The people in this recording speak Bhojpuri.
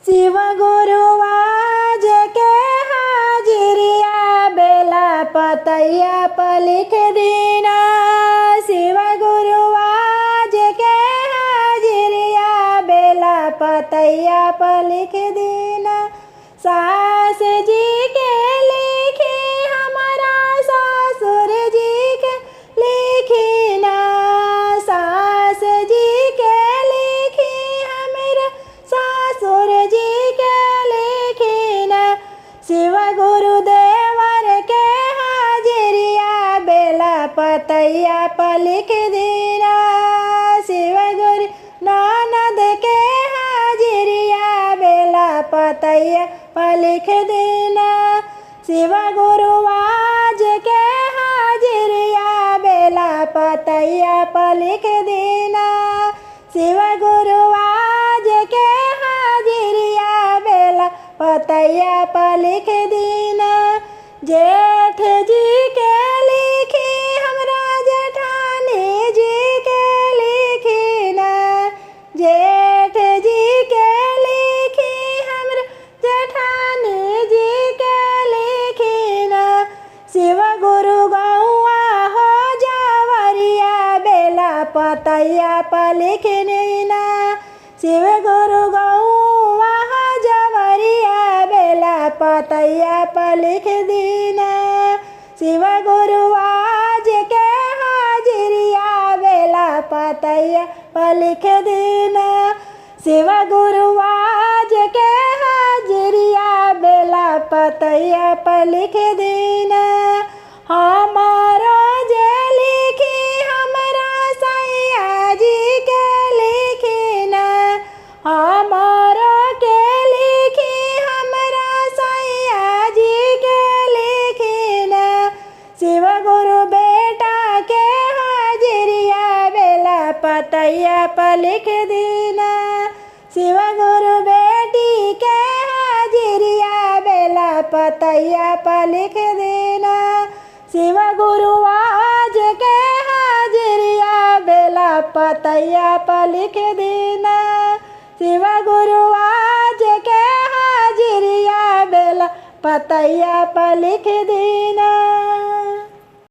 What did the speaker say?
शिव गुरु आज के हाजिरिया बेला पतैया पर लिख दीना। शिव गुरु आज के हाजिरिया बेला पतैया पर लिख दीना। सास जी के लिखी हमारा ससुर जी के लिखी ना। सास जी के लिखी हमारा ससुर जी के लिखी ना। शिव गुरु देवर के हाजिरिया बेला पतैया पर लिख दीना। शिव गुरु ननद के हाजिरिया बेला पतैया पर लिख देना। शिव गुरु आज के हाजिरिया बेला पतैया पर लिख देना। शिव गुरु आज के हाजिरिया बेला पतैया पर लिख देना। जेठ जी के लिखी हमरा जेठानी जी के लिखी ना। जेठ जी के लिखी हमरा जेठानी जी के लिखी ना। शिव गुरु गौआ हो जावरिया बेला पतैया पर लिख देना। शिव गुरु गौआ हो जावरिया बेला पतैया पर लिख देना। शिव गुरु आज के हाजिरिया बेला पतैया पर लिख देना। शिव गुरु आज के हाजिरिया बेला पतैया पर लिख देना। हमारा जे लिखी हमरा सैया जी के लिखी ना। हमारा के लिखी हमरा सैया जी के लिखी ना। शिव गुरु बेटा के हाजिरिया बेला पतैया पर लिख देना। शिव गुरु बेटी के हाजिरिया बेला पतैया पर लिख देना। शिव गुरु आज के हाजिरिया बेला पतैया पर लिख देना। शिव गुरु आज के हाजिरिया बेला पतैया पर लिख देना।